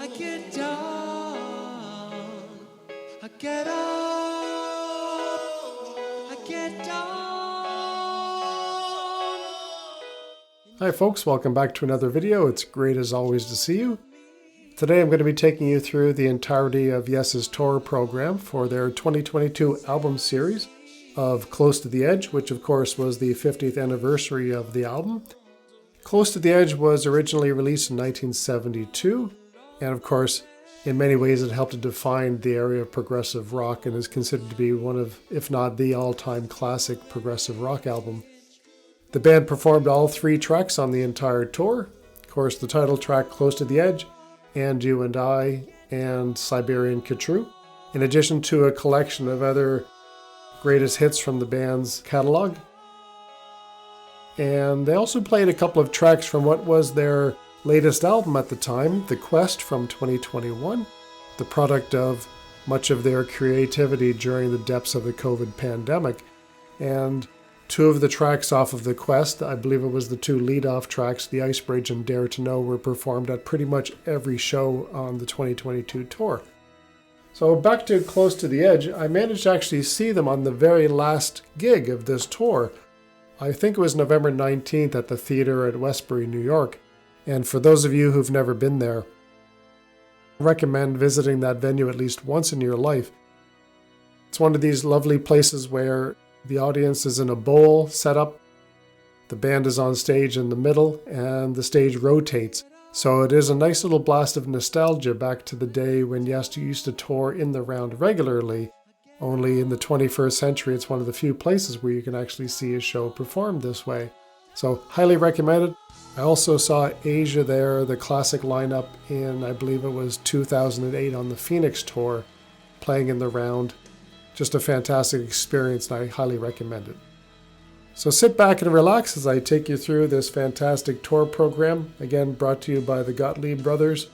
I get down, I get up, I get down. Hi folks, welcome back to another video. It's great as always to see you. Today I'm going to be taking you through the entirety of Yes's tour program for their 2022 album series of Close to the Edge, which of course was the 50th anniversary of the album. Close to the Edge was originally released in 1972, and of course in many ways it helped to define the area of progressive rock and is considered to be one of, if not the all-time classic progressive rock album. The band performed all three tracks on the entire tour. Of course, the title track, Close to the Edge, And You and I, and Siberian Khatru, in addition to a collection of other greatest hits from the band's catalog. And they also played a couple of tracks from what was their latest album at the time, The Quest from 2021, the product of much of their creativity during the depths of the COVID pandemic. And two of the tracks off of The Quest, I believe it was the two lead-off tracks, The Ice Bridge and Dare to Know, were performed at pretty much every show on the 2022 tour. So back to Close to the Edge, I managed to actually see them on the very last gig of this tour. I think it was November 19th at the theater at Westbury, New York. And for those of you who've never been there, I recommend visiting that venue at least once in your life. It's one of these lovely places where the audience is in a bowl set up, the band is on stage in the middle, and the stage rotates. So it is a nice little blast of nostalgia back to the day when Yes used to tour in the round regularly. Only in the 21st century, it's one of the few places where you can actually see a show performed this way. So highly recommend it. I also saw Asia there, the classic lineup in, I believe it was 2008 on the Phoenix tour, playing in the round. Just a fantastic experience, and I highly recommend it. So sit back and relax as I take you through this fantastic tour program, again brought to you by the Gottlieb brothers.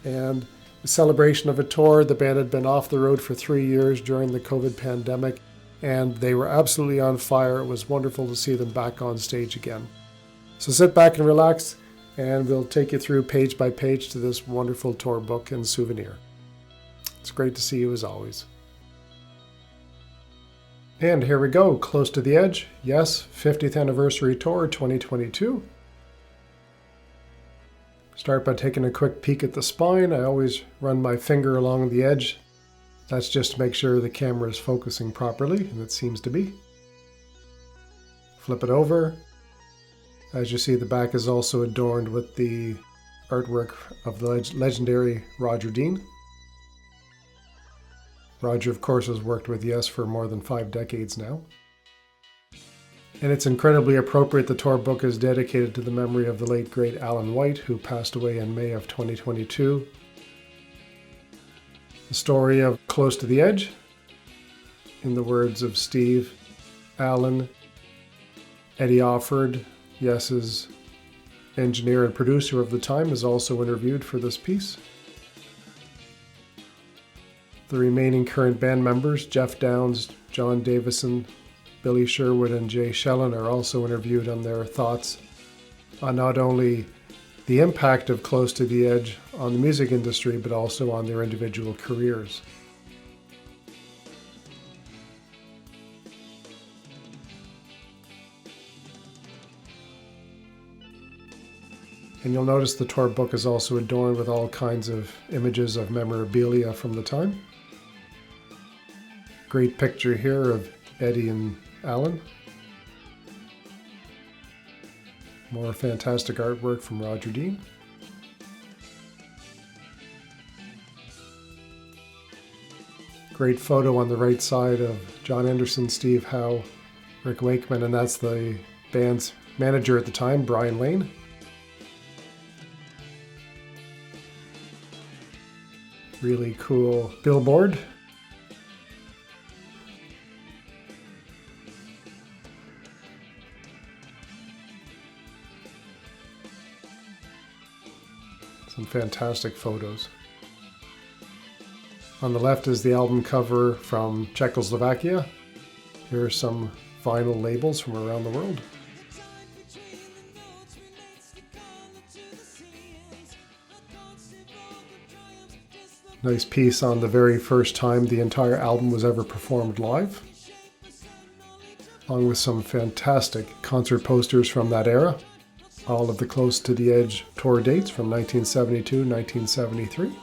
And a celebration of a tour. The band had been off the road for 3 years during the COVID pandemic, and they were absolutely on fire. It was wonderful to see them back on stage again. So sit back and relax, and we'll take you through page by page to this wonderful tour book and souvenir. It's great to see you as always. And here we go, Close to the Edge. Yes, 50th Anniversary Tour 2022. Start by taking a quick peek at the spine. I always run my finger along the edge. That's just to make sure the camera is focusing properly, and it seems to be. Flip it over. As you see, the back is also adorned with the artwork of the legendary Roger Dean. Roger, of course, has worked with Yes for more than 5 decades now. And it's incredibly appropriate the tour book is dedicated to the memory of the late great Alan White, who passed away in May of 2022. The story of Close to the Edge, in the words of Steve, Alan, Eddy Offord, Yes's engineer and producer of the time, is also interviewed for this piece. The remaining current band members, Geoff Downes, Jon Davison, Billy Sherwood and Jay Schellen, are also interviewed on their thoughts on not only the impact of Close to the Edge on the music industry, but also on their individual careers. And you'll notice the tour book is also adorned with all kinds of images of memorabilia from the time. Great picture here of Eddie and Alan. More fantastic artwork from Roger Dean. Great photo on the right side of John Anderson, Steve Howe, Rick Wakeman, and that's the band's manager at the time, Brian Lane. Really cool billboard. Some fantastic photos. On the left is the album cover from Czechoslovakia. Here are some vinyl labels from around the world. Nice piece on the very first time the entire album was ever performed live, along with some fantastic concert posters from that era. All of the Close to the Edge tour dates from 1972, 1973.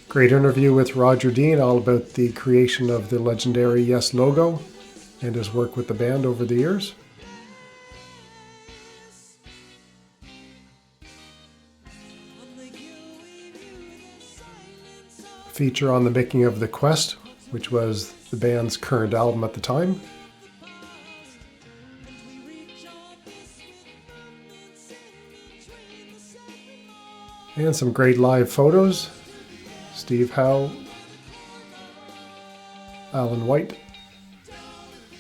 Great interview with Roger Dean, all about the creation of the legendary Yes logo and his work with the band over the years. Feature on the making of The Quest, which was the band's current album at the time. And some great live photos. Steve Howe, Alan White,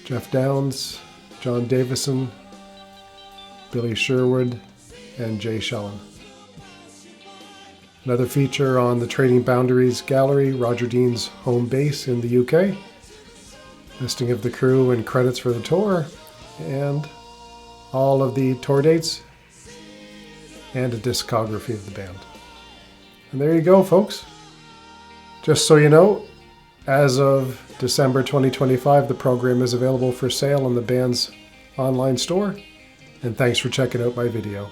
Geoff Downes, Jon Davison, Billy Sherwood, and Jay Schellen. Another feature on the Trading Boundaries Gallery, Roger Dean's home base in the UK. Listing of the crew and credits for the tour, and all of the tour dates, and a discography of the band. And there you go, folks. Just so you know, as of December 2025, the program is available for sale on the band's online store. And thanks for checking out my video.